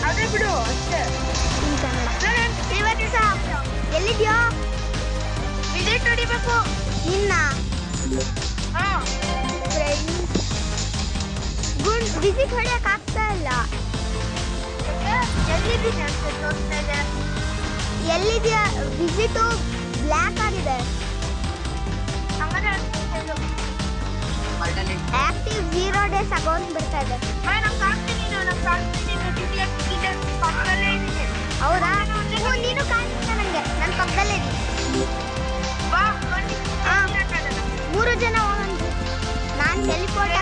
ಅದೇ ಬಿಡು ಅಷ್ಟೇ. ಎಲ್ಲಿದ್ಯೋ? ವಿಸಿಟ್ ಹೊಡಿಬೇಕು ನಿನ್ನ ವಿಸಿಟ್ ಹೊಡಿಯಕ್ ಆಗ್ತಾ ಇಲ್ಲ. ಎಲ್ಲಿದ್ದೀನಿ ಅಂತ ತೋರಿಸ್ತಾ ಇದೆ. ಎಲ್ಲಿದ್ಯಾ? ವಿಸಿಟು ಬ್ಲ್ಯಾಕ್ ಆಗಿದೆ. ಆಕ್ಟಿವ್ 0 days ಅಕೌಂಟ್ ಬರ್ತಾ ಇದೆ. ಹೌದಾ? ನೀನು ಕಾಣಿಸ್ತಾ ನಂಗೆ. ನನ್ನ ಪಕ್ಕದಲ್ಲೇ ಇದ್ದೀನಿ. 3 ಜನ ಹೋಗಂತು. ನಾನು ಟೆಲಿಪೋರ್ಟ್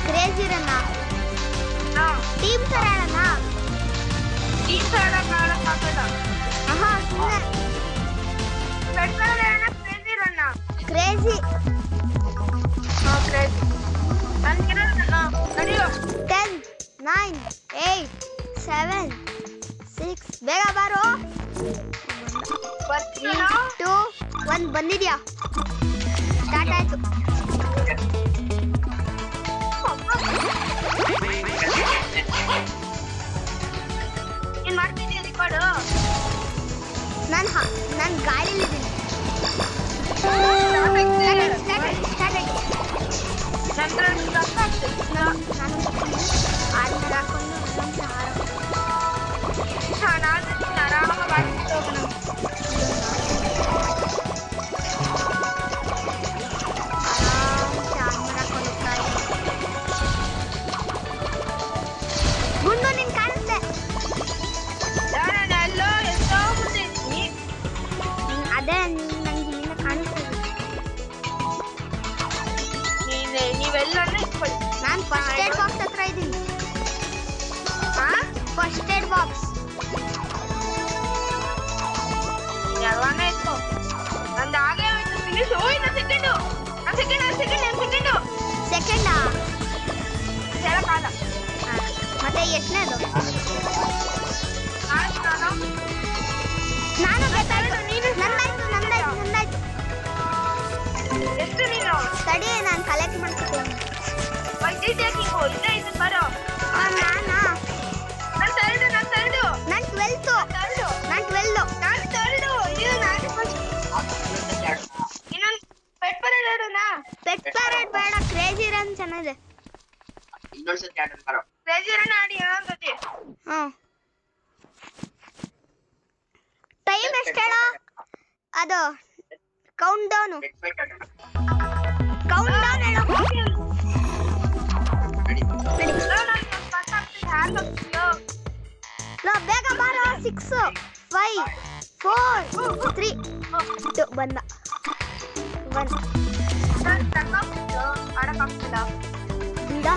ಕ್ರೇಜಿ ರನ್ನ ಟೀಮ್ ಸರ ಆಡೋಣ. ಆಹಾ ಸುಮ್ಮನೆ ಕ್ರೇಜಿ. 10 9 8 7 6 ಬೇಗ ಬಾರೋ. 3 2 1 ಬಂದಿದ್ಯಾ? ಸ್ಟಾರ್ಟ್ ಆಯ್ತು. ಏನ್ ಮಾಡ್ತಿದ್ಯಾ ರೆಕಾರ್ಡು? ನಾನು ಗಾಳಿಲಿದ್ದೀನಿ. ಗುಂಡು ನಿನ್ ಕಾಣಿಸ್ದೆ. ಅದೇ ನಂಗೆ ಇಲ್ಲಿಂದ ಕಾಣಿಸ್ತದೆ. ನಾನು ಫಸ್ಟ್ ಏಡ್ ಬಾಕ್ಸ್ ಹತ್ರ ಇದ್ದೀನಿ. ಫಸ್ಟ್ ಏಡ್ ಬಾಕ್ಸ್ ಎಲ್ಲಾನೇ ಇತ್ತು. ನಂದು ಆಗೇ ಹೋಯ್ತು ಫಿನಿಶ್. ಸೆಕೆಂಡಾ ಹೇಳಕ್ಕಾಗ. ಮತ್ತೆ ಎಷ್ಟನೇದು? ನಾನು ನಂದಾಯ್ತು. ಎಷ್ಟು ನೀನು? ತಡಿ ನಾನು ಕಲೆಕ್ಟ್ ಮಾಡ್ಕೊತೀನಿ. ಬರೋ ನಾನು 12. ಪೆಟ್ ಪರೇಡ್ ಆಡೋಣ. ಪೆಟ್ ಪರೇಡ್ ಬೇಡ, ಕ್ರೇಜಿ ರನ್ ಚೆನ್ನಾಗಿದೆ. ಕ್ರೇಜಿ ರನ್ ಆಡಿ ಏನಂತತಿ? ಟೈಮ್ ಎಷ್ಟು ಹೇಳೋ? ಅದು ಕೌಂಟ್ ಡೌನ್ ಹೇಳೋ. ಬೇಗ ಬಾರೋ. 6 5 4 3 2 ಬಂದ. 1 ಆಡಕ್ಕಾಗ್ತಿಲ್ಲ ಬಿಡ.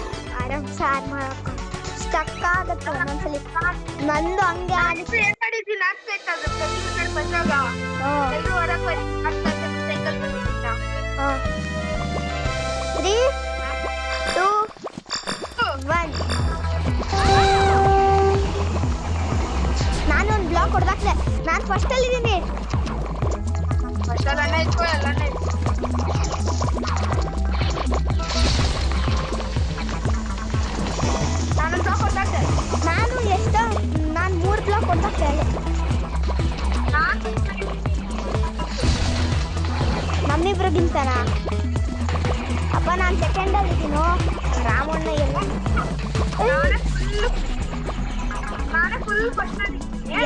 ಆರಾಮ್ ಸಾರ್ ಮಾಡಕ್ಕ ಸ್ಟಕ್ ಆಗತ್ತೆ ಒಂದೊಂದ್ಸಲಿ. ನಂದು ಹಂಗೆ ಆಗುತ್ತೆ. ಎಲ್ಲರೂ ಹೊರಗೆ ಸೈಕಲ್ ಬಂದಿದ್ದ. 3 2 1 ನಾನೊಂದು ಬ್ಲಾಕ್ ಹೊಡೆದಾಕ್ಲೆ. ನಾನು ಫಸ್ಟ್ ಅಲ್ಲಿ ಇದ್ದೀನಿ. ಫಸ್ಟ್ ಎಲ್ಲಾನೇ ಇತ್ತು. ನಾನೊಂದು ಬ್ಲಾಕ್ ಹೊಡೆದಾಕ್ತೆ. ನಾನು 3 ಬ್ಲಾಕ್ ಹೊಡೆದಾಕ್ಲೆ. ನಮ್ಮಿಬ್ರಿಗಿಂತನಾ? ಅಪ್ಪ ನಾನು ಸೆಕೆಂಡಲ್ಲಿ ಇದ್ದೀನೋ. ರಾಮಣ್ಣ ಎಲ್ಲ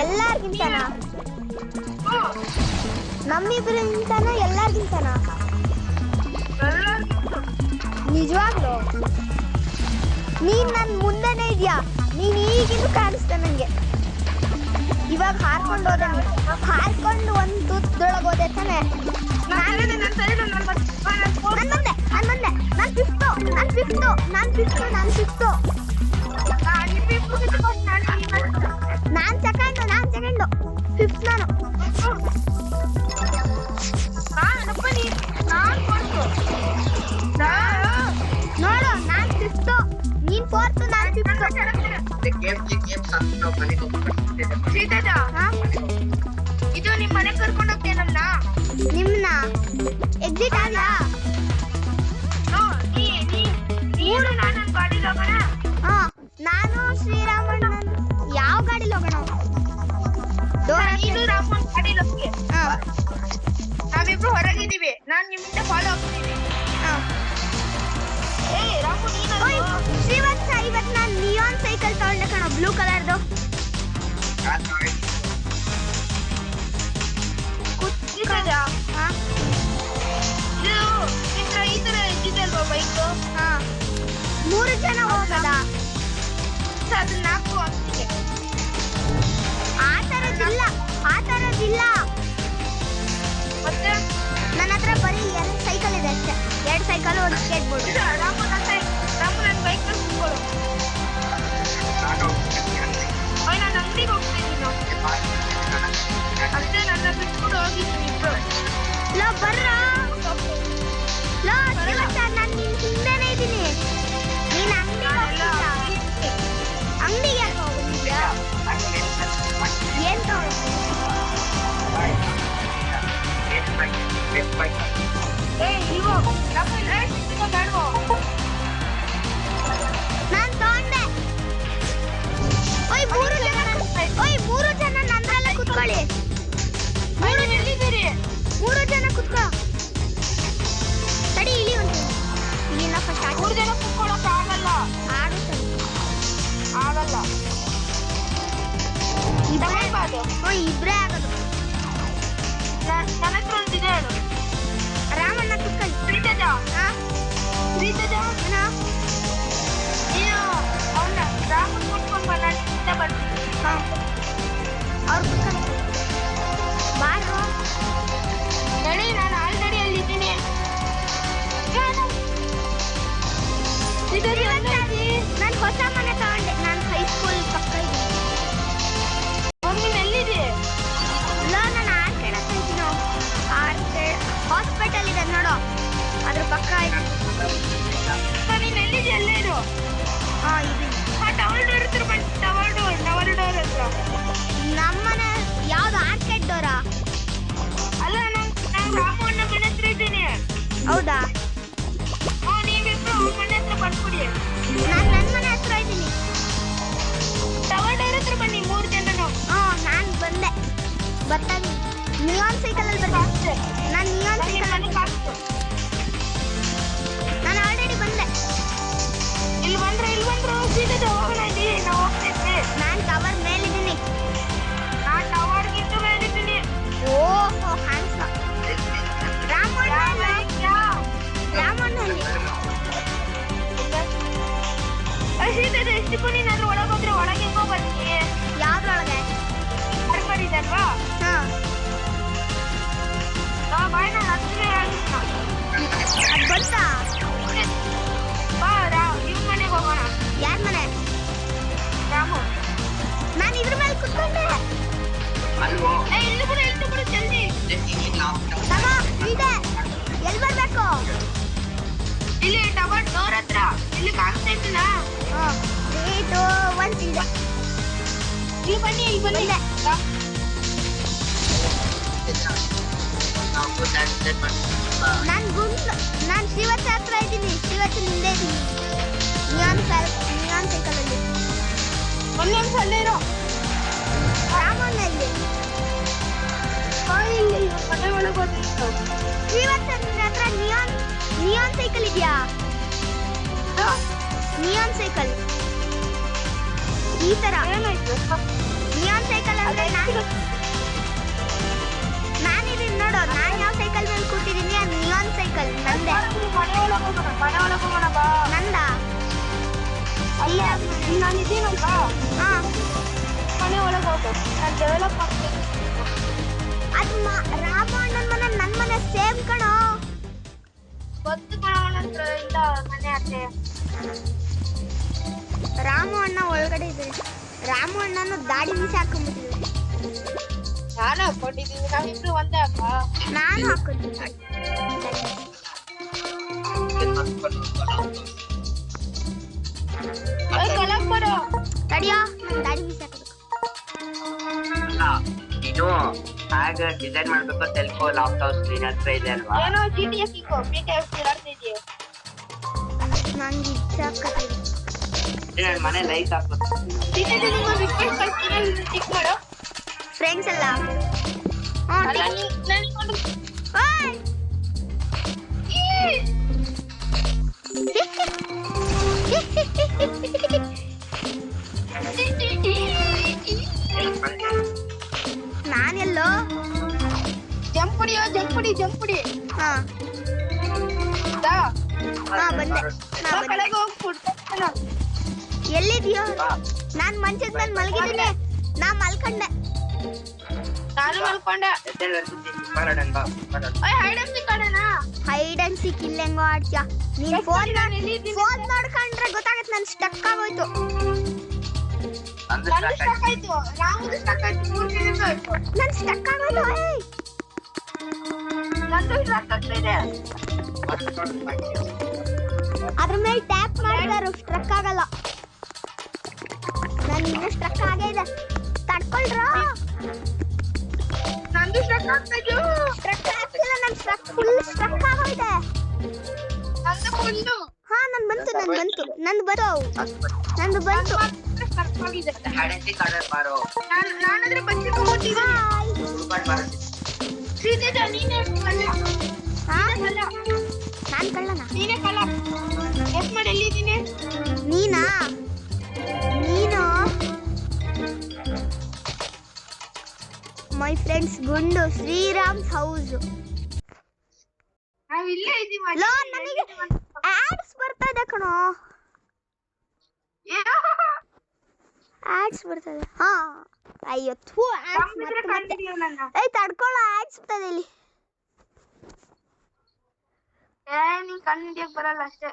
ಎಲ್ಲಾರ್ಗಿಂತನಾ? ನಮ್ಮಿಬ್ರಿಂತನ ಎಲ್ಲಾರ್ಗಿಂತನಾ? ನಿಜವಾಗ್ಲು ನೀನ್ ನನ್ನ ಮುಂದೆನೇ ಇದೆಯಾ? ನೀನ್ ಈಗಿನ್ನು ಕಾಣಿಸ್ತಾ ನಂಗೆ. ಇವಾಗ ಹಾರ್ಕೊಂಡು ಹೋದೆ. ಹಾರ್ಕೊಂಡು ಒಂದು ತುತ್ತದೊಳಗೆ ಹೋದೆ ತಾನೆ. ನಾನು ಸೆಕೆಂಡು. ಫಿಫ್ತ್ ನಾನು. ನೋಡು, ನಾನು ಫಿಫ್ತು, ನೀನ್ ಫೋರ್ತ್, ನಾನು ಫಿಫ್ತು. ಇದು ನಿಮ್ಮ ಮನೆ ಕರ್ಕೊಂಡು ಹೋಗ್ತೇನಲ್ಲ. ನಿಮ್ನ ಎಕ್ಸಿಟ್ ಆದ್ಯಾ? ನೀನು ನಾನು ನನ್ನ ಗಾಡಿಲಿ ಹೋಗೋಣ. ಹಾ, ನಾನು ಶ್ರೀರಾಮಣ್ಣನ್ ಯಾವ ಗಾಡಿಲಿ ಹೋಗೋಣ? ನೀನು ರಾಮನ್ ಗಾಡಿಲಿ ಹೋಗಿ. ಹಾ, ನಾವಿಬ್ರು ಹೊರಗಿದ್ದೀವಿ. ನಾನು ನಿಮ್ಮಿಂದ ಫಾಲೋ ಆಗ್ತೀನಿ. ಹಾ. ಏಯ್ ರಾಮು ನೀನು ಓಯ್ ಶ್ರೀವತ್ಸ, ಇವತ್ತು ನಾನು ನಿಯಾನ್ ಸೈಕಲ್ ತಗೊಂಡೆ ಕಣೋ, ಬ್ಲೂ ಕಲರ್ದು. ಇದೆಯಾ? ಹಾ, ಇದು ಈ ತರ ಇದ್ದಿದ್ದಲ್ವಾ ಬೈಕು? ಹಾ. 3 ಜನ ಹೋಗದಾ? ಅದನ್ನ ಹಾಕು ಅಂತೀನಿ. ಆ ಥರದ್ದಿಲ್ಲ, ಆ ಥರದ್ದಿಲ್ಲ. ಮತ್ತೆ ನನ್ನ ಹತ್ರ ಬರೀ 2 ಸೈಕಲ್ ಇದೆ ಅಷ್ಟೇ. 2 ಸೈಕಲ್, ಒಂದು ಸ್ಕೇಟ್ ಬೋರ್ಡ್. ರಾಮು ನನ್ನ ಬೈಕ್ ಕೂತ್ಕೊಳ್ಳು. ಓಯ್ ನಾನು ಅಂಗಡಿಗೆ ಹೋಗ್ತೀನಿ. ಅಷ್ಟೇ, ನನ್ನ ಬಿಟ್ಬಿಟ್ಟು ಹೋಗಿದ್ದೀನಿ ಇಬ್ರು. ಲೋ ಬರ್ರಾ, ಲೋ ಶ್ರೀವತ್ಸ, ನಾನು ನಿನ್ ಹಿಂದೆನೇ ಇದ್ದೀನಿ. ನೀನ್ ಅಂಗಡಿಗೆ ಹೋಗ್ತಿದ್ಯಾ? ಅಂಗಡಿಗೆ ಯಾಕೆ ಹೋಗ್ತಿದ್ಯಾ? ಏನ್ ತಗೊಂಡು? ಏಯ್ ನೀವು ರಾಮು ಬೇಡವೋ? ನಾನ್ ತಗೊಂಡೆ. ಓಯ್ 3 ಜನ, ಓಯ್ 3 ಜನ ನಂದ್ರಲ್ಲೇ ಕುತ್ಕೊಳ್ಳಿ. 3 ಎಲ್ಲಿದ್ದೀರಿ? 3 ಜನ ಕುತ್ಕೋ. ತಡಿ, ಇಳಿ ಒಂದು ಇಲ್ಲಿಂದ ಫಸ್ಟ್ 3 ಜನ ಕುತ್ಕೊಳ್ಳೋಕೆ ಆಗಲ್ಲ. ಆಡುತ್ತೆ. ಆಗಲ್ಲ. ಇಬ್ರೇ ಬಾದು. ಓಯ್ ಇಬ್ರೇ ಆಗೋದು. ನನ್ನ ಹತ್ರ ಒಂದಿದೆ ಹೇಳು. ರಾಮಣ್ಣ ಕುತ್ಕೊಳ್ಳಿ. ಪ್ರೀತಜ ಹಾ, ಪ್ರೀತಜ ಏನೋ? ನೀನು ಅವನ್ನ ರಾಮನ್ ಕೊಟ್ಕೊಂಡು ಬಾ, ನಾನು ಹಿಂದೆ ಬರ್ತೀನಿ. ಹಾ, ಅವ್ರು ಕುತ್ಕೊಳ್ಳಿ. ಬಾರು. ನಡಿ, ನಾನು ಆಲ್ರೆಡಿ ಅಲ್ಲಿದ್ದೀನಿ. ನಾನು ಹೊಸ ಮನೆ ತಗೊಂಡೆ. ನಾನು ಹೈಸ್ಕೂಲ್ ಪಕ್ಕ ಇದ್ದೀನಿ. ನೀನು ಎಲ್ಲಿದೆ? ಇಲ್ಲ, ನಾನು ಆರ್ಕೇಡ್ ಹತ್ರ ಇದ್ದೀನಿ. ಆರ್ಕೇಡ್ ಹಾಸ್ಪಿಟಲ್ ಇದೆ ನೋಡು, ಅದ್ರ ಪಕ್ಕ ಇದ್ದೀನಿ. ನೀನು ಎಲ್ಲಿದೆ? ಅಲ್ಲೇ ಇರು. ಹಾ, ಇದೀನಿ. ಆ ಟವರ್ ಡೋರ್ ಹತ್ರ ಬನ್ನಿ. ಟವರ್ ಡೋರ್ ಹತ್ರ. ನಮ್ಮನೆ ಯಾವ್ದು ಆರ್ಕೇಡ್ ಡೋರಾ? ಅಲ್ಲ, ನಾನು ರಾಮು ಅಣ್ಣ ಮನೆ ಹತ್ರ ಇದ್ದೀನಿ. ಹೌದಾ? ನೀವಿಬ್ರು ಮನೆ ಹತ್ರ ಬಂದ್ಬಿಡಿ. ನಾನು ನನ್ನ ಮನೆ ಹತ್ರ ಇದ್ದೀನಿ. ಟವರ್ ಡೋರ್ ಹತ್ರ ಬನ್ನಿ, 3 ಜನನು. ನಾನು ಬಂದೆ. ಬರ್ತಾನೆ. ನಿಯಾನ್ ಸೈಕಲ್ ಅಲ್ಲಿ ಬರ್ತೀನಿ. ನಾನು ನಿಯಾನ್ ಸೈಕಲ್ ಅಲ್ಲಿ ನಾನು ಆಲ್ರೆಡಿ ಬಂದೆ. ಇಲ್ಲಿ ಬಂದ್ರು ಸೀದಾ ಹೋಗೋಣ. ಇಲ್ಲಿ ನಾವು ಹೋಗ್ತಿದ್ವಿ. ನಾನು ಟವರ್ ಮೇಲಿದ್ದೀನಿ. ನಾನು ಟವರ್ಗಿಂತ ಮೇಲಿದ್ದೀನಿ. ಓಹೋ, ಕಾಣಿಸ್ತ. ರಾಮಣ್ಣಲ್ಲಿ ಸೀದಾ ಎಷ್ಟು ನೀನಾದ್ರೂ ಒಳಗೋದ್ರೆ ಒಳಗೆ ಬರ್ತೀನಿ. ಯಾವ್ದ್ರೊಳಗೆ? ಬರ್ಬರಿದಲ್ವಾ? ಬಾಯ್, ನಾನು ಹತ್ತಿರ ಅದು ಬಂತಾ? ಬಾ, ಇವ್ ಮನೆಗೆ ಹೋಗೋಣ. ಯಾರ ಮನೆ? ರಾಮು. ನಾನು ಇದ್ರ ಮೇಲೆ ಕುತ್ಕೊಂಡೆ. ಇಲ್ಲಿ ಬಿಡು ಜಲ್ದಿ. ತಮ್ಮ ಇದೆ. ಎಲ್ಲಿ ಬರ್ಬೇಕು? ಇಲ್ಲಿ ಟವರ್ ಡೋರ್ ಹತ್ರ. ಇಲ್ಲಿ ಕಾಣಿಸ್ತಾ ಇದ್ದೀನ? 3, 2, 1 ಇದೆ. ಇಲ್ಲಿ ಬನ್ನಿ. ನಾನು ಶ್ರೀವತ್ಸ ಹತ್ರ ಇದ್ದೀನಿ. ಶ್ರೀವತ್ಸ ಹಿಂದೆ ಇದ್ದೀನಿ. ನಿಯಾನ್ ಸೈಕಲ್ ಅಲ್ಲಿ. ಒಂದು ನಿಮಿಷ ಅಲ್ಲೇ ಇರೋ. ರಾಮಣ್ಣಲ್ಲಿ ಮನೆ ಒಳಗೆ ಹೋಗ್ತಿತ್ತು. ಶ್ರೀವತ್ಸ ಹತ್ರ ನಿಯಾನ್ ಸೈಕಲ್ ಇದೆಯಾ? ನಿಯಾನ್ ಸೈಕಲ್ ಈ ತರ. ಏನಾಯ್ತು? ನಿಯಾನ್ ಸೈಕಲ್ ಅಂದ್ರೆ ನಾನಿದ್ದೀನಿ ನೋಡು. ನಾನು ಯಾವ ಸೈಕಲ್ ಮೇಲೆ ಕೂತಿದ್ದೀನಿ? ಅದು ನಿಯಾನ್ ಸೈಕಲ್ ನಂದೆ. ಮನೆ ಒಳಗೆ ಹೋಗೋಣ ಬಾ. ನಂದ? ಅಲ್ಲ, ನಾನು ಇದ್ದೀನಲ್ವಾ? ಹಾ, ಮನೆ ಒಳಗೆ ಹೋಗು. ನಾನು ಡೆವಲಪ್ ಆಗ್ತೀನಿ. ಅದು ರಾಮಣ್ಣನ ಮನೆ ನನ್ನ ಮನೆ ಸೇಮ್ ಕಣೋ. ಗೊತ್ತು ಕಣವನ ಹತ್ರ ಇಲ್ಲ ಮನೆ ಅತ್ತೆ. ರಾಮು ಅಣ್ಣ ಒಳಗಡೆ ಇದೆ. ರಾಮು ಅಣ್ಣನು ದಾಡಿ ಮೀಸೆ ಹಾಕೊಂಡ್ಬಿಟ್ಟಿದೆ. ನಾನು ಹಾಕೊಂಡಿದ್ದೀನಿ. ನಾವಿಬ್ರು ಒಂದೇ ಅಪ್ಪ. ನಾನು ಹಾಕೊಂಡಿದ್ದೀನಿ. ಕಲಕ್ ಬರೋ. ತಡಿಯೋ, ನಾನು ದಾಡಿ ಮೀಸೆ ಹಾಕೋದು. ಇದು ಬ್ಯಾಗ್ ಡಿಸೈನ್ ಮಾಡ್ಬೇಕು ತೆಲ್ಕೋ ಲ್ಯಾಪ್ಟಾಪ್ ಸ್ಕ್ರೀನ್ ಹತ್ರ ಇದೆ ಅಲ್ವಾ ಏನೋ GTA ಸಿಕ್ಕೋ BTS ಆಡ್ತಿದ್ಯಾ ನಂಗೆ ಇಚ್ಛಾಕತ್ತಿದೆ ನನ್ನ ಮನೆ ಲೈಟ್ ಹಾಕ್ಬೇಕು GTA ನಿಮಗೆ ರಿಕ್ವೆಸ್ಟ್ ಕಳ್ಸ್ತೀನಿ ಟಿಕ್ ಮಾಡು ಫ್ರೆಂಡ್ಸ್ ಎಲ್ಲ ಅಲ್ಲ ನನಗೊಂದು ಓಯ್ ನಾನೆಲ್ಲೋ ಜಂಪ್ ಹೊಡಿ ಹಾ ದಾ ಹಾ ಬಂದೆ ನಾ ಬಂದೆ ಕೆಳಗೆ ಹೋಗಿ ಫುಡ್ ಎಲ್ಲಿದ್ಯೋ ನಾನ್ ಮಂಚದ ಮೇಲೆ ಮಲಗಿದ್ದೀನಿ ನಾ ಮಲ್ಕೊಂಡೆ ನಾನು ಮಲ್ಕೊಂಡೆ ಹೈಡ್ ಅಂಡ್ ಸೀಕ್ ಆಡೋಣ ಹೈಡ್ ಅಂಡ್ ಸೀಕ್ ಇಲ್ಲ ಹೆಂಗೋ ಆಡ್ತೀಯ ನೀನ್ ಫೋನ್ ನೋಡ್ಕೊಂಡ್ರೆ ಗೊತ್ತಾಗತ್ತೆ ನನ್ ಸ್ಟಕ್ ಆಗೋಯ್ತು ನಂದು ನಂದು ಸ್ಟಾರ್ಟ್ ಸ್ಟಕ್ ಆಯ್ತು ರಾಮುದು ಸ್ಟಕ್ ಆಯ್ತು 3 ದಿನ ಆಯ್ತು ನನ್ ಸ್ಟಕ್ ಆಗೋಯ್ತು ಏಯ್ ನಂದು ಸ್ಟಕ್ ಆಗ್ತಿದೆ ಅದ್ರ ಮೇಲೆ ಟ್ಯಾಪ್ ಮಾಡಿದಾರು ಸ್ಟ್ರಕ್ ಆಗಲ್ಲ ನನ್ ಇನ್ನೂ ಸ್ಟ್ರಕ್ ಆಗೇ ಇದೆ ತಡ್ಕೊಳ್ರ ನಂದು ಸ್ಟಕ್ ಆಗ್ತಿದ್ದು ಸ್ಟ್ರಕ್ ಆಗ್ತಿಲ್ಲ ನನ್ ಸ್ಟ್ರಕ್ ಫುಲ್ ಸ್ಟ್ರಕ್ ಆಗೋಯ್ತೆ ನಂದು ಫುಲ್ಲು ಹಾ ನಂದು ಬಂತು ನಂದು ಬಂತು ಸ್ಟಕ್ ಆಗಿದೆ ಹಡಂತಿ ಕಡೆ ಬಾರೋ ನಾನಂದ್ರೆ ಬಚ್ಚಿಕೊಂಡ್ಬಿಟ್ಟಿದ್ದೀನಿ ಹಾಯ್ ಹುಡುಕಾಡ್ ಬರುತ್ತೆ ಶ್ರೀತೇಜ ನೀನೇ ಕಳ್ಳ ಹಾ ಕಳ್ಳ ನಾನ್ ಕಳ್ಳನ ನೀನೇ ಕಳ್ಳ ಎಸ್ ಮಾಡಿ ಎಲ್ಲಿದ್ದೀನಿ ನೀನು ಮೈ ಫ್ರೆಂಡ್ಸ್ ಗುಂಡು ಶ್ರೀರಾಮ್ಸ್ ಹೌಸ್ ನಾವು ಇಲ್ಲೇ ಇದೀವಿ ಲೋ ನನಗೆ ಆಡ್ಸ್ ಬರ್ತಾ ಇದೆ ಕಣೋ ಆಡ್ಸ್ ಬರ್ತಾ ಇದೆ ಹಾ ಅಯ್ಯೋ ಥೂ ಆಡ್ಸ್ ಮತ್ತೆ ಏಯ್ ತಡ್ಕೊಳ್ಳೋ ಆಡ್ಸ್ ಬರ್ತದೆ ಇಲ್ಲಿ ನೀನ್ ಕಣ್ಣು ಹಿಡಿಯಕ್ ಬರಲ್ಲ ಅಷ್ಟೇ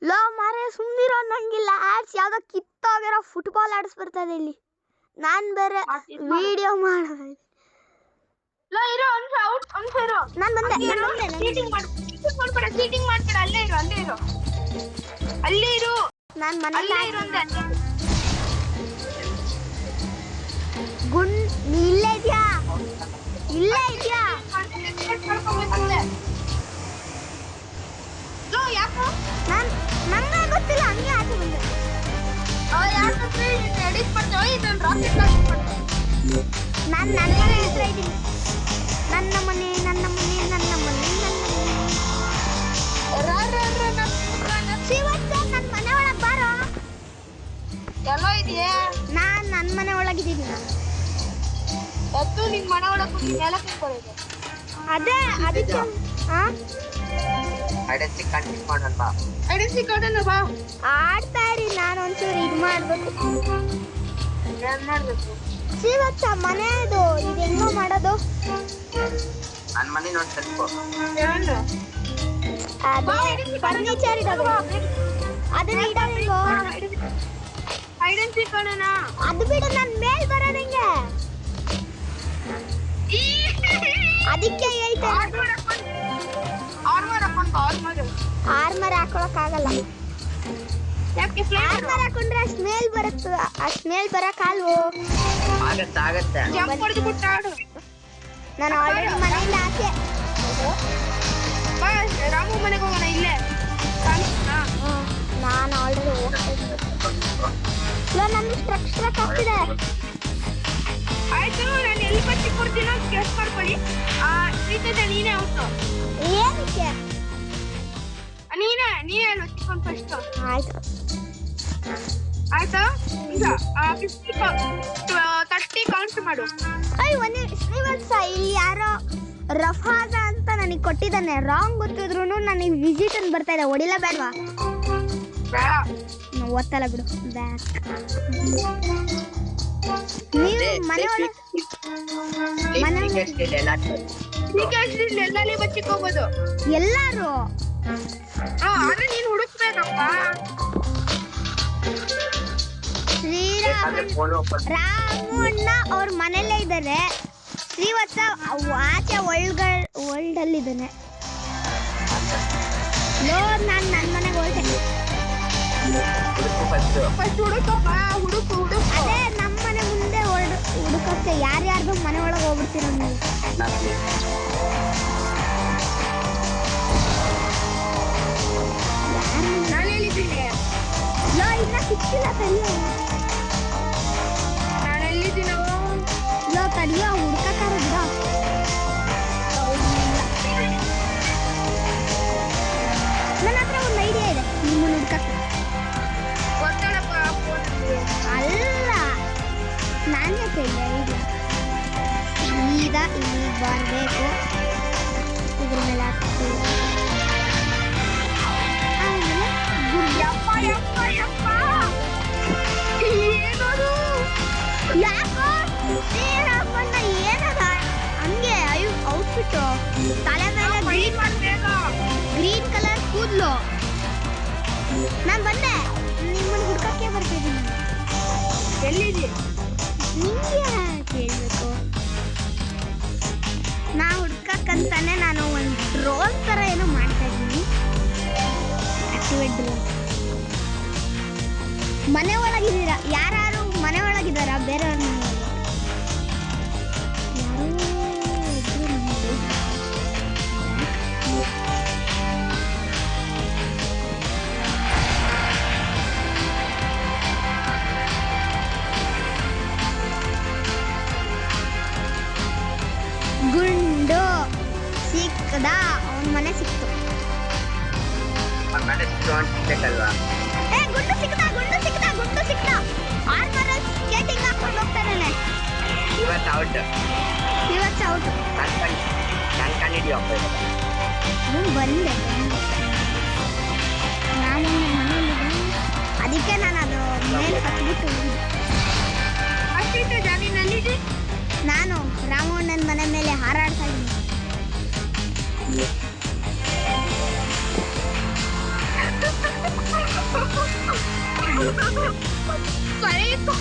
ಲೋ ಮಾರೇ ಸುಮ್ನಿರೋ ನಂಗಿಲ್ಲ ಆಡ್ಸ್ ಯಾವ್ದೋ ಕಿತ್ತೋಗಿರೋ ಫುಟ್ಬಾಲ್ ಆಡ್ಸ್ ಬರ್ತದೆ ಇಲ್ಲಿ ನಾನ್ ಬೇರೆ ವಿಡಿಯೋ ಮಾಡೋದು ಲೋ ಇರೋ ಒಂದು ಔಟ್ ಒಂದು ಇರೋ ನಾನ್ ಬಂದೆ ಸೀಟಿಂಗ್ ಮಾಡ್ಬೇಡ ಅಲ್ಲೇ ಇರು ನಾನ್ ಮನೆ ಅಲ್ಲೇ ಇರು ಅಂದೆ ಗುಂಡ್ ನೀ ಇಲ್ಲೇ ಇದ್ಯಾ ಲೋ ಯಾಕೋ ನಂಗೆ ಗೊತ್ತಿಲ್ಲ ಹಂಗೆ ಆಚೆ ಬಂದೆ ಯಾಕಂದ್ರೆ ಎಡಿಟ್ ಮಾಡ್ತೇವೆ ಇದನ್ನ ರಾಕೆಟ್ ಲಾಂಚ್ ಮಾಡ್ತೇವೆ ನಾನು ನನ್ನ ಮನೆ ಹತ್ರ ಇದ್ದೀನಿ ನನ್ನ ಮನೆ ಶಿವತ್ತ ನನ್ನ ಮನೆ ಒಳಗೆ ಬಾರೋ ಎಲ್ಲೋ ಇದೆಯೇ ನಾನು ನನ್ನ ಮನೆ ಒಳಗಿದ್ದೀನಿ ಎದ್ದು ನಿನ್ ಮನೆ ಒಳಗೆ ಕುಂತು ಮೇಲಕ್ಕೆ ಬರೋದು ಅದೇ ಅದಕ್ಕೆ ಹಾ ಹಡಂತಿ ಕಂಟಿನ್ಯೂ ಮಾಡೋಣ ಐಡೆನ್ಸಿ ಕಾರ್ಡನ್ನ ಬಾ ಆಡ್ತಾ ಇರಿ ನಾನು ಒಂಚೂರು ಇದು ಮಾಡ್ಬೇಕು ಏನ್ ಮಾಡ್ಬೇಕು ಶಿವತ್ತ ಮನೆದು ಇದು ಹೆಂಗೋ ಮಾಡೋದು ನನ್ನ ಮನೆ ನೋಡಿ ತೆಲ್ಕೋ ಏನು ಅದೇ ಫರ್ನಿಚರ್ ಇಡೋದು ಅದನ್ನ ಇಡೋದು ಐಡೆನ್ಸಿ ಕಾರ್ಡನ್ನ ಅದು ಬಿಡು ನನ್ನ ಮೇಲ್ ಬರೋದು ಹೆಂಗೆ ಅದಕ್ಕೆ ಹೇಳ್ತಾ ಆರ್ಮರ್ ಹಾಕೊಳಕ್ಕಾಗಲ್ಲ ಯಾಕೆ ಆರ್ಮರ್ ಹಾಕೊಂಡ್ರೆ ಸ್ಮೇಲ್ ಬರುತ್ತೆ ಆ ಸ್ಮೇಲ್ ಬರಕ್ಕಾಲ್ವು ಆಗತ್ತೆ ಜಂಪ್ ಹೊಡೆದು ಬಿಟ್ಟು ಆಡು ನಾನು ಆಲ್ರೆಡಿ ಮನೆಯಿಂದ ಆಚೆ ಬಾ ರಾಮು ಮನೆಗೆ ಹೋಗೋಣ ಇಲ್ಲೇ ನಾನು ಆಲ್ರೆಡಿ ಹೋಗ್ತಿದ್ದೆ ನನ್ನ ಸ್ಟ್ರಕ್ ಆಗ್ತಿದೆ ಆಯ್ತು ನಾನು ಎಲ್ಲಿ ಬಚ್ಚಿ ಕೊಡ್ತೀನೋ ಗೆಸ್ ಮಾಡ್ಕೊಳ್ಳಿ ಶ್ರೀತೇಜ ನೀನೇ ಔಟು ಏನಕ್ಕೆ ನೀನೇ ಅಲ್ಲಿ ಬಚ್ಚಿಕೊಂಡು ಫಸ್ಟ್ ಆಯ್ತು ಆಯ್ತಾ ಈಗ 30 ಕೌಂಟ್ ಮಾಡು ಒಂದೇ ಶ್ರೀವತ್ಸ ಇಲ್ಲಿ ಯಾರೋ ರಫಾಜ ಅಂತ ನನಗೆ ಕೊಟ್ಟಿದ್ದಾನೆ ರಾಂಗ್ ಗೊತ್ತಿದ್ರು ನನಗೆ ವಿಸಿಟ್ ಅಂತ ಬರ್ತಾ ಇದೆ ಹೊಡಿಲ ಬೇಡವಾ ಬೇಡ ಓದ್ತಲ್ಲ ಬಿಡು ಬ್ಯಾಕ್ ನೀವು ಮನೆ ಒಳಗೆ ಎಲ್ಲಲ್ಲಿ ಬಚ್ಚಿಕೋಬಹುದು ಎಲ್ಲಾರು ಆದ್ರೆ ನೀನ್ ಹುಡುಕ್ಬೇಕಪ್ಪ ರಾಮು ಅಣ್ಣ ಅವ್ರ ಮನೆಯಲ್ಲೇ ಇದ್ದಾರೆ ಶ್ರೀವತ್ಸ ಆಚೆ ವರ್ಲ್ಡ್ ಅಲ್ಲಿ ಇದ್ದಾನೆ ನಾನು ನನ್ನ ಮನೆಗೆ ಹೋಯ್ತೆ ಫಸ್ಟ್ ಹುಡುಕಪ್ಪ ಹುಡುಕು ಅದೇ ನಮ್ಮ ಮನೆ ಮುಂದೆ ಹುಡುಕಕ್ಕೆ ಯಾರ್ಯಾರ್ದು ಮನೆ ಒಳಗೆ ಹೋಗ್ಬಿಡ್ತೀರ ನೀವು. ನಾನು ನಾನು ಎಲ್ಲಿದ್ದೀನಿ ಇನ್ನ ಸಿಕ್ಕಿಲ್ಲ ತಡಿಯೋ. ನಾನು ಎಲ್ಲಿದ್ದೀನೋ ತಡಿಯೋ ಹುಡ್ಕಕ್ಕಾರ ಬಿಡ. ನನ್ನ ಹತ್ರ ಒಂದು ಐಡಿಯಾ ಇದೆ ನಿಮ್ಮನ್ನು ಹುಡ್ಕಕ್ಕೆ. ಗೊತ್ತಲ್ಲಪ್ಪ ಫೋನಲ್ಲಿ ಅಲ್ಲ ನಾನೇ ಕೇಳಿದೆ ಐಡಿಯಾ. ಈಗ ಇಲ್ಲಿ ಬರಬೇಕು, ಇದ್ರ ಮೇಲೆ ಹಾಕ್ತೀವಿ. ಆಮೇಲೆ ಯಪ್ಪ ಯಪ್ಪ ಯಪ್ಪ ಏನದು ಯಾಕೋ ಶ್ರೀರಾಮಣ್ಣ ಏನದ ಹಂಗೆ ಔಟ್ಫಿಟ್ ತಲೆ ಮೇಲೆ ಫೈಟ್ ಮಾಡ್ಬೇಕ ಗ್ರೀನ್ ಕಲರ್ ಕೂದಲು. ನಾನು ಬಂದೆ, ನಿಮ್ಮನ್ನು ಹುಡ್ಕಕ್ಕೆ ಬರ್ತಿದ್ದೀನಿ. ಎಲ್ಲಿದೆ ನಿಂಗೆ ಕೇಳಬೇಕು. ನಾ ಹುಡ್ಕಕ್ಕಂತಾನೆ ನಾನು ಒಂದು ಡ್ರೋನ್ ಥರ ಏನೋ ಮಾಡ್ತಾ ಇದ್ದೀನಿ. Activate drone. ಮನೆ ಒಳಗಿದ್ದೀರಾ? ಯಾರು ಮನೆ ಒಳಗಿದ್ದಾರಾ? ಬೇರೆಯವ್ರ ಮನೆ ಒಳಗೆ ಯಾರೋ ಒಬ್ರು ನಮ್ಮದು. ಗುಂಡು ಸಿಕ್ಕದ, ಅವನ ಮನೆ ಸಿಕ್ತು. ಮನೆ ಸಿಕ್ಬೇಕಲ್ವಾ? ಏ ಗುಂಡು ಸಿಕ್ಕದ, ಗುಂಡು ಸಿಕ್ಕದ, ಗುಂಡು ಸಿಕ್ಕದ. ಆರ್ಮರ್ ಸ್ಕೇಟಿಂಗ್ ಹಾಕೊಂಡು ಹೋಗ್ತಾನೆ. ಇವತ್ತು ಔಟ್. ಇವತ್ತು ಔಟ್. ನಾನು ಕಂಡಿದ್ದೀವಪ್ಪ ಬಂದೆ ನಾನು ಮನೆಯಲ್ಲಿ. ಅದಕ್ಕೆ ನಾನು ಅದು ಮೇಲೆ ಕಟ್ಬಿಟ್ಟು ಹೋಗಿದ್ದೆ. ಅಷ್ಟಿಟ್ಟು ಜಾನಿನಲ್ಲಿದೆ ನಾನು ರಾಮಣ್ಣನ ಮನೆ ಮೇಲೆ ಹಾರಾಡ್ತಾ ಇದ್ದೀನಿ. ಕರೆಯಿತು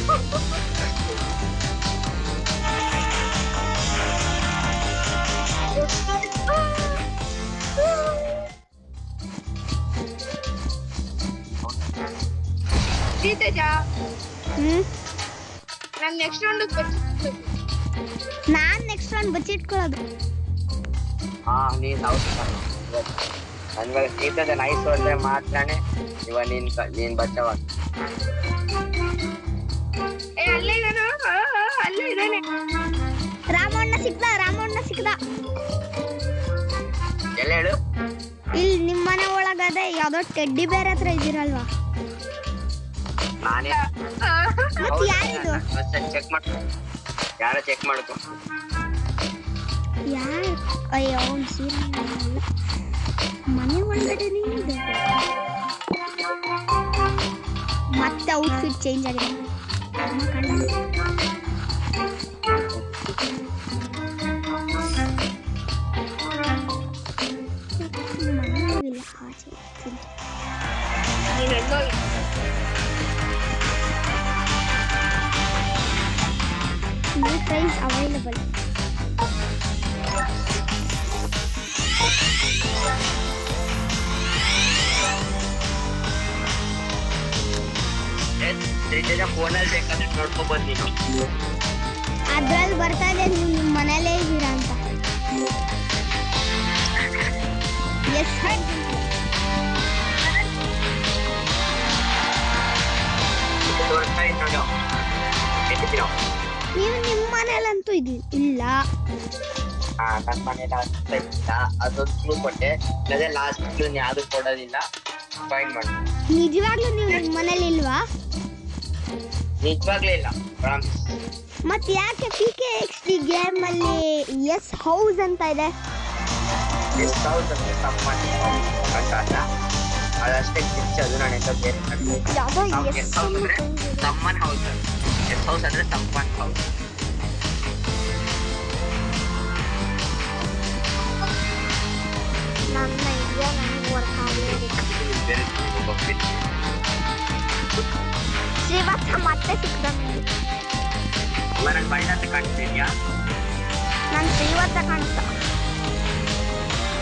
ಸೀತೇಜ ನಾನು ನೆಕ್ಸ್ಟ್ ರೌಂಡ್ ನಾನು ನೆಕ್ಸ್ಟ್ ರೌಂಡ್ ಬಚ್ಚಿಟ್ಕೊಳ್ಳೋದು. ಹಾ ನೀನ್ ಔಟ್. ನನ್ಗೆ ಸೀತದ ನೈಸ್ ಹೊಡೆದ್ರೆ ಮಾತ್ರನೇ ಇವಾಗ ನೀನ್ ಬಚ್ಚವಾಗ. ಏ ಅಲ್ಲೇ ಇದಾನ ಅಲ್ಲೇ ಇದಾನೆ ರಾಮಣ್ಣ ಸಿಕ್ದ, ರಾಮಣ್ಣ ಸಿಕ್ದ. ಎಲ್ಲ ಹೇಳು. ಇಲ್ಲಿ ನಿಮ್ಮ ಮನೆ ಒಳಗದೆ ಯಾವ್ದೋ ಟೆಡ್ಡಿ ಬೇರೆ ಹತ್ರ ಇದ್ದೀರಲ್ವಾ? ನಾನೇ ಮತ್ತೆ ಯಾರಿದು? ಚೆಕ್ ಮಾಡ್ಕೊ, ಯಾರ ಚೆಕ್ ಮಾಡ್ಕೊ. ಯಾರು? ಅಯ್ಯೋ ಅವ್ನು ಸೀರೆ ಮನೆ ಒಳಗಡೆನೇ ಇದೆ. ಮತ್ತೆ ಔಟ್ಫಿಟ್ ಚೇಂಜ್ ಆಗಿದೆ. ಅಮ್ಮ ಕಣ್ಣ ಮನೆಯೊಳಗಿಲ್ಲ, ಆಚೆ ಹೋಗ್ತೀನಿ. ನೀನು ಎಲ್ಲೋ No price available. ಫೋನಲ್ಲಿ ಬೇಕಾದ್ರೆ ನೋಡ್ಕೊಬೋದು ನೀನು. ಅದ್ರಲ್ಲಿ ಬರ್ತಾ ಇದೆ ನೀವು ನಿಮ್ಮ ಮನೇಲೇ ಇದ್ದೀರಾ ಅಂತ. ಎಸ್ ನೀವು ನಿಮ್ಮ ಮನೇಲಂತೂ ಇಲ್ಲ. ನನ್ನ ಮನೇಲಿ ಆಗ್ತಾ ಇಲ್ಲ. ಅದೊಂದು ಕ್ಲೂ ಕೊಟ್ಟೆ, ಅದೇ ಲಾಸ್ಟ್ ಕ್ಲೂ ಯಾವ್ದು ಕೊಡೋದಿಲ್ಲ. ಫೈನ್ ಮಾಡಿ. ನಿಜವಾಗ್ಲೂ ನೀವು ನಿಮ್ಮ ಮನೇಲಿ ಇಲ್ವಾ? ನಿಜವಾಗ್ಲೇ ಇಲ್ಲ, ಪ್ರಾಮಿಸ್. ಮತ್ತೆ ಯಾಕೆ PKXD ಗೇಮ್ ಅಲ್ಲಿ ಎಸ್ ಹೌಸ್ ಅಂತ ಇದೆ? ಅದಷ್ಟೇ ಕಿಚ್ಚು, ಅದು ನಾನು ಎಂತ ಬೇರೆ ಯಾವ್ದೋ ಗೆಸ್ಟ್ ಹೌಸ್ ಅಂದ್ರೆ ಸಮ್ಮನ್ ಹೌಸ್. ಗೆಸ್ಟ್ ಹೌಸ್ ಅಂದ್ರೆ ಸಮ್ಮನ್ ಹೌಸ್. ನನ್ನ ಐಡಿಯಾ ನನಗೆ ವರ್ಕ್ ಆಗಲಿಲ್ಲ. ಶ್ರೀವತ್ಸ ಮತ್ತೆ ಸಿಕ್ದ. ನನ್ನ ಬಣ್ಣ ಅಂತ ಕಾಣಿಸ್ತಿದ್ಯಾ? ನಾನು ಶ್ರೀವತ್ಸ ಕಾಣಿಸ್ತ.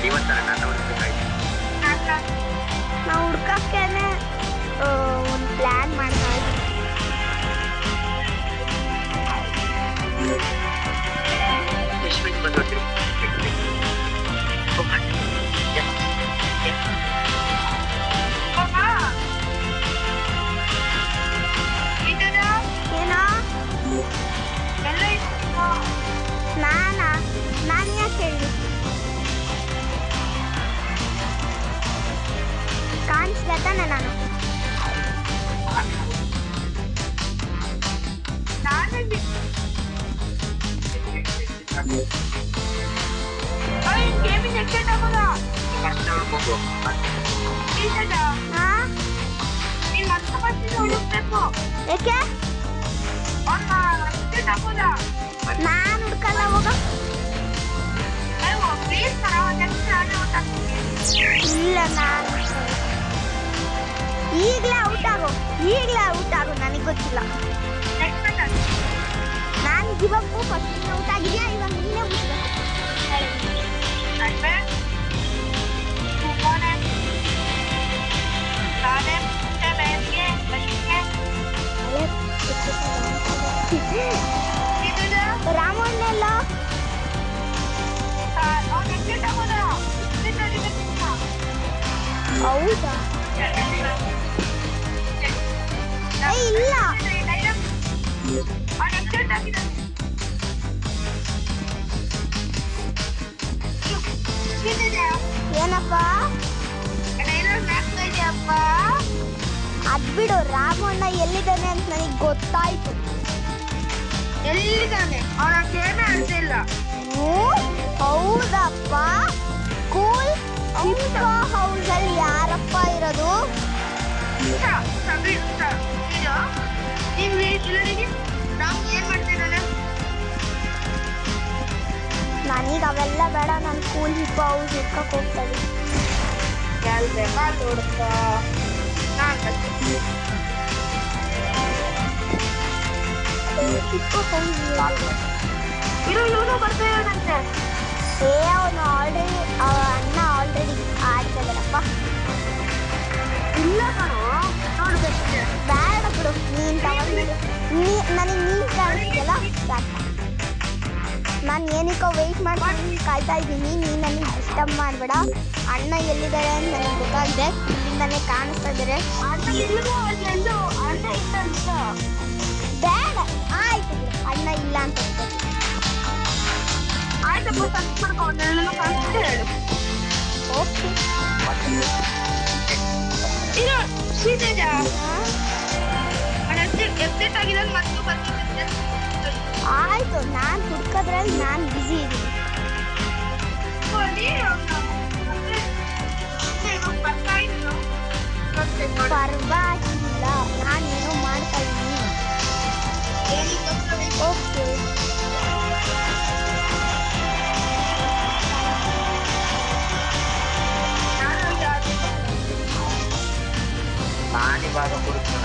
ಇವತ್ತರ ನಾನು ಹುಡುಕಾಯ್ತು. ನಾವು ಹುಡ್ಕಕ್ಕೇನೆ ಒಂದು ಪ್ಲ್ಯಾನ್ ಮಾಡ್ತಾ ಇದ್ದೀವಿ. ಏನೋ ನಾನು ಯಾಕೆ ಹೇಳಿ ಕಾಣಿಸ್ದೆ ತಾನೆ ನಾನು ಹಾ ಏಕೆ ನಾನು ಹುಡ್ಕಲ್ಲ ಹೋಗ ಇಲ್ಲ ನಾನು ಈಗಲೇ ಔಟ್ ಆಗು ನನಗೆ ಗೊತ್ತಿಲ್ಲ ನಾನು ಇವಾಗ ಫಸ್ಟ್ ಔಟ್ ಆಗಿದ್ಯಾ ಇವಾಗ ನೀನೇ ರಾಮಣ್ಣೆಲ್ಲ ಹೌದಾ ಇಲ್ಲ ಏನಪ್ಪ ಅದ್ಬಿಡು ರಾಮಣ್ಣ ಎಲ್ಲಿದ್ದಾನೆ ಅಂತ ನನಗೆ ಗೊತ್ತಾಯ್ತು ಎಲ್ಲಿದ್ದಾನೆ ಅವನ ಗೇಮೇ ಆಡ್ತಿಲ್ಲ ಹೌದಪ್ಪ ಸ್ಕೂಲ್ ಹೌಸ್ ಅಲ್ಲಿ ಯಾರಪ್ಪ ಇರೋದು ನನೀಗ ಅವೆಲ್ಲ ಬೇಡ ನಾನು ಸ್ಕೂಲ್ ಹಿಪ್ಪ ಹೌಸ್ ಇರ್ಕಕ್ಕೆ ಹೋಗ್ತಾ ಇದ್ದೀನಿ ಅವನು ಆಲ್ರೆಡಿ ಅಣ್ಣ ಆಲ್ರೆಡಿ ಆಡ್ತಿದ್ದಾರಪ್ಪ ಇಲ್ಲ ಕಣೋ ನೋಡ್ಬೇಕು ಬೇಡ ಬಿಡು ನೀನು ನನಗೆ ನೀನು ಕಾಣಿಸ್ತಿಲ್ಲ ನಾನು ಏನಕ್ಕೋ ವೆಯ್ಟ್ ಮಾಡ್ಕೊಂಡು ಕಾಯ್ತಾ ಇದ್ದೀನಿ ನೀನು ನನಗೆ ಡಿಸ್ಟರ್ಬ್ ಮಾಡಬೇಡ ಅಣ್ಣ ಎಲ್ಲಿದ್ದಾರೆ ಅಂತ ನನಗೆ ಗೊತ್ತಾಗಿದೆ ಇಲ್ಲಿಂದಾನೆ ಕಾಣಿಸ್ತಾ ಇದ್ದಾರೆ ಬೇಡ ಆಯ್ತು ಬಿಡು ಅಣ್ಣ ಇಲ್ಲ ಅಂತ ಓಕೆ ಆಯ್ತು ನಾನು ಹುಡ್ಕೋದ್ರಲ್ಲಿ ನಾನು ಬಿಸಿ ಇದ್ದೀನಿ ಪರವಾಗಿಲ್ಲ ನಾನೇನೋ ಮಾಡ್ತಾ ಇದ್ದೀನಿ ಓಕೆ ನಾನಿವಾಗ ಹುಡುಕ್ತಾನ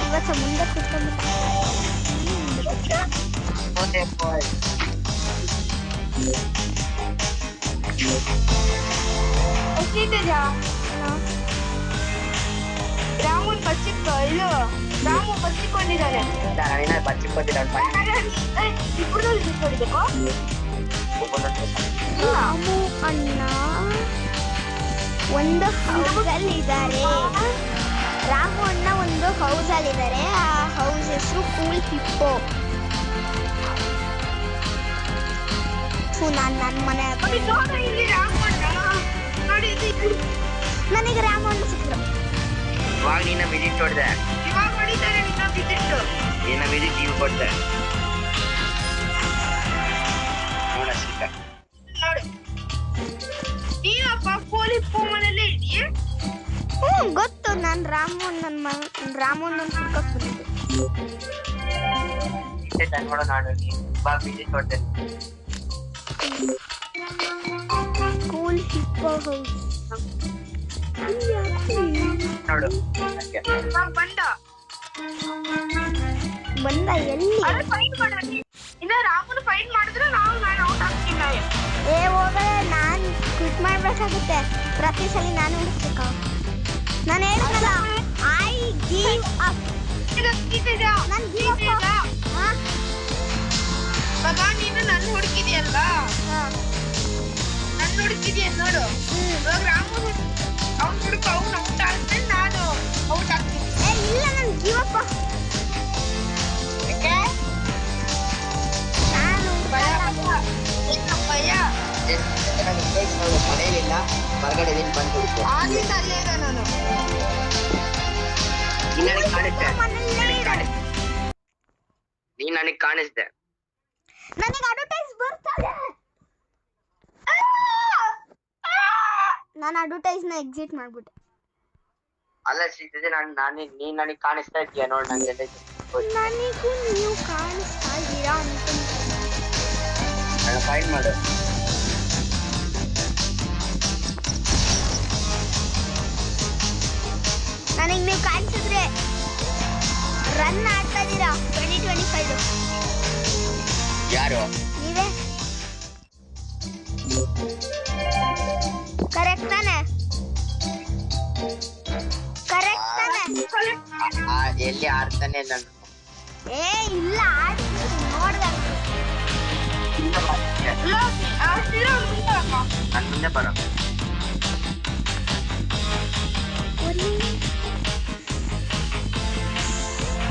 ಇವತ್ತು ಮುಂದೆ ಕೂತ್ಕೊಂಡು ರಾಮನ್ ರಾಮು ಬಚ್ಚಿಕೊಂಡಿದ್ದಾನೆ ರಾಮು ಅಣ್ಣ ಒಂದು ಹೌಸಲ್ಲಿದ್ದಾರೆ ರಾಮು ಅಣ್ಣ ಒಂದು ಹೌಸಲ್ಲಿದ್ದಾರೆ ಆ ಹೌಸ್ ಹೆಸರು ಕೂಲ್ ಹಿಪ್ಪೋ ನಾನು ನನ್ನ ಮನೆ ನನಗೆ ರಾಮು ಅಣ್ಣ ಸಿಕ್ಕರು ಇವಾಗ ನಿನ್ನ ವಿಸಿಟ್ ಹೊಡೆದೆ ಇವಾಗ ಹೊಡಿತಾರೆ ನಿನ್ನ ಬಿಸಿಟ್ಟು ನಿನ್ನ ವಿಸಿಟ್ ನೀವು ಕೊಡ್ದೆ ನೋಡ ಸಿಕ್ಕ ನೋಡು ನೀನಪ್ಪ ಕೋಳಿ ಮನೇಲಿ ಇದೆಯೇ ಗೊತ್ತು ನಾನು ರಾಮಣ್ಣನ ಹುಡ್ಕಕ್ ಬಂದಿದ್ದು ನೋಡ ನಾನು ಇವಾಗ ವಿಸಿಟ್ ಹೊಡೆದೆ ಕೂಲ್ ಹಿಪ್ಪೋ ಹೌಸ್ ನೋಡು ಬಂದ ಎಲ್ಲಿ ಅರೆ ಫೈಟ್ ಮಾಡ್ರಿ ಇನ್ನ ರಾಮನ ಫೈಟ್ ಮಾಡಿದ್ರೆ ನಾವು ಔಟ್ ಆಗ್ತೀನಿ ಹೋಗಲ್ಲ ನಾನು ಕ್ವಿಟ್ ಮಾಡ್ಬೇಕಾಗುತ್ತೆ ಪ್ರತಿ ಸಲ ನಾನು ಹುಡುಕ್ಬೇಕ ನಾನು ಹೇಳಿದ್ನಲ್ಲ ಐ ಗಿವ್ ಅಪ್ ನಾನು ಗಿವ್ ಅಪ್ ಬಾಬಾ ನೀನು ನನ್ನ ಹುಡುಕಿದ್ಯಲ್ವಾ ನನ್ನ ಹುಡುಕಿದ್ಯ ನೋಡು ಇವಾಗ ರಾಮು ಅವ್ನು ಹುಡುಕ ಅವ್ನು ಔಟ್ ಆದ್ಮೇಲೆ ನಾನು ಔಟ್ ಆಗ್ತೀನಿ ಏ ಇಲ್ಲ ನನ್ ಜೀವಪ್ಪ ಯಾಕೆ ನಾನು ಭಯ ಭಯ ಮನೇಲಿಲ್ಲ ಹೊರಗಡೆ ಬಂದು ಹುಡುಕು ಆಗಿಂದ ಅಲ್ಲೇ ಇರೋ ನಾನು ನೀನ್ ನನಗೆ ಕಾಣಿಸ್ದೆ ಮನೆಯಲ್ಲೇ ಇರು. ನೀನ್ ನನಗೆ ಕಾಣಿಸ್ದೆ ನನಗೆ ಅಡ್ವರ್ಟೈಸ್ ಬರ್ತದೆ ನಾನು ಅಡ್ವರ್ಟೈಸ್ನ ಎಕ್ಸಿಟ್ ಮಾಡ್ಬಿಟ್ಟೆ ಅಲ್ಲ ಶ್ರೀತೇಜ ನೀನ್ ನನಗೆ ಕಾಣಿಸ್ತಾ ಇದೀಯ ನೋಡ್ ನಂಗೆ ನನಗೂ ನೀವು ಕಾಣಿಸ್ತಾ ಇದ್ದೀರಾ ಅಂತ ಫೈಂಡ್ ಮಾಡು ನನಗೆ ನೀವು ಕಾಣಿಸಿದ್ರೆ ರನ್ ಆಡ್ತಾ ಇದ್ದೀರಾ 2025 ಯಾರು ನೀವೇ ಕರೆಕ್ಟ್ ತಾನೆ ಕರೆಕ್ಟ್ ತಾನೆ ಎಲ್ಲಿ ಆಡ್ತಾನೆ ನಾನು ಏ ಇಲ್ಲ ಆಡ್ತೀನಿ ನೋಡ್ದೆ ನನ್ ಮುಂದೆ ಬರೋ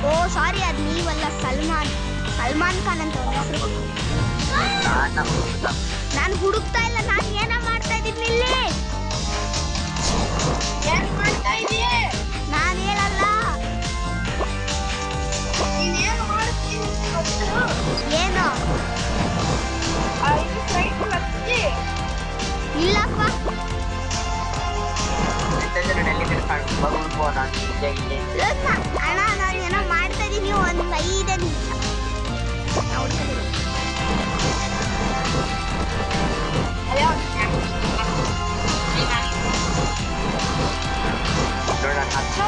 ಓ ಸಾರಿ ಅದು ನೀವಲ್ಲ ಸಲ್ಮಾನ್ ಖಾನ್ ಅಂತ ಅವ್ನ ಹೆಸರು ನಾನು ಹುಡುಕ್ತಾ ಇಲ್ಲ ನಾನು ಏನ ಮಾಡ್ತಾ ಇದ್ದೀನಿ ಇಲ್ಲಿ ಏನ್ ಮಾಡ್ತಾ ಇದೀಯ ನಾನು ಹೇಳಲ್ಲ ನೀನ್ ಏನ್ ಮಾಡ್ತೀನಿ ಏನು ಇದು ಸೈಡ್ ಹಚ್ಚಿ ಇಲ್ಲಪ್ಪ ಅಣ್ಣ ನಾನು ಏನೋ ಮಾಡ್ತಾ ಇದ್ದೀನಿ ಒಂದು 5 ನಿಮಿಷ ನೋಡ್ತೀನಿ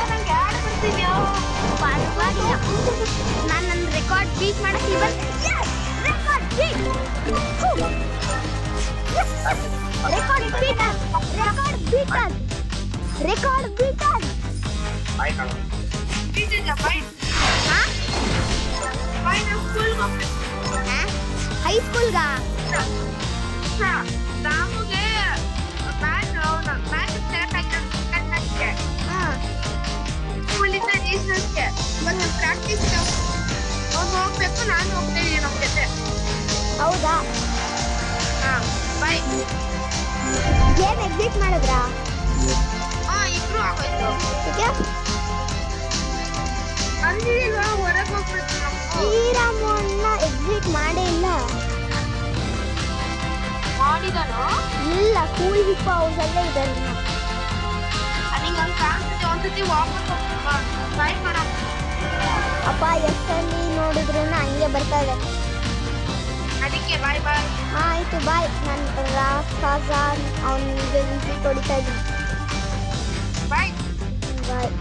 ನಂಗೆ ಆಡ ಬಿಡ್ತೀವಿ ಪರವಾಗಿಲ್ಲ ನಾನು ನನ್ನ ರೆಕಾರ್ಡ್ ಬೀಟ್ ಮಾಡಕ್ಕೆ record beat record beat record beat record beat ಹೈಸ್ಕೂಲ್ಗ ರಾಮುಗೆ ಮ್ಯಾಚ್ ಸೆಲೆಕ್ಟ್ ಆಗಿದೆ ಸ್ಕೂಲಿಂದ ರೀಸನ್ಸ್ಗೆ ಮತ್ತು ಪ್ರಾಕ್ಟೀಸ್ ಅವ್ನು ಹೋಗ್ಬೇಕು ನಾನು ಹೋಗ್ತೀನಿ ನಮ್ಮ ಜೊತೆ ಹೌದಾ ಹಾಂ ಬಾಯ್ ಏನ್ ಎಕ್ಸಿಟ್ ಮಾಡಿದ್ರಾ ಇಬ್ರು ಆಗೋಯ್ತು ಯಾಕೆ ಅಲ್ಲಿ ಹೊರಗೆ ಹೋಗ್ಬೇಕು ಶ್ರೀರಾಮನ್ನ ಎಕ್ಸಿಟ್ ಮಾಡೇ ಇಲ್ಲ ಮಾಡಿದನು ಇಲ್ಲ ಕೂಲ್ ಹಿಪ್ಪ ಹೌಸಲ್ಲೇ ಇದ್ದಾರೆ ನಿಂಗೆ ಹಂಗೆ ಕಾಣಿಸುತ್ತೆ ಒಂದ್ಸತಿ ವಾಪಸ್ ಟ್ರೈ ಮಾಡ ಅಪ್ಪ ಎಷ್ಟಲ್ಲಿ ನೋಡಿದ್ರು ಹಂಗೆ ಬರ್ತಾ ಇದೆ ಅದಕ್ಕೆ ಬಾಯ್ ಬಾಯ್ ಆಯ್ತು ಬಾಯ್ ನಾನು ರಾಫಾಜಾನ್ ಅವನಿಗೆ ವಿಸಿಟ್ ಹೊಡಿತಾ ಇದ್ದೀನಿ ಬಾಯ್ ಬಾಯ್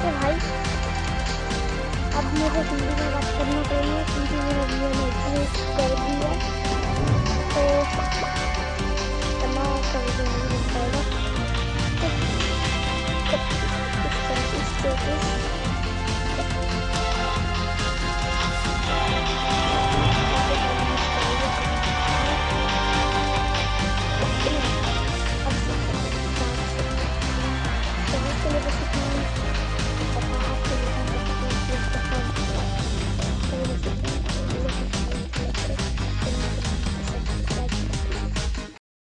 भाई अब मुझे हिंदी में बात करना चाहिए क्योंकि मेरा वीडियो ने एग्जिस्ट कर दिया तो तमाम कर देंगे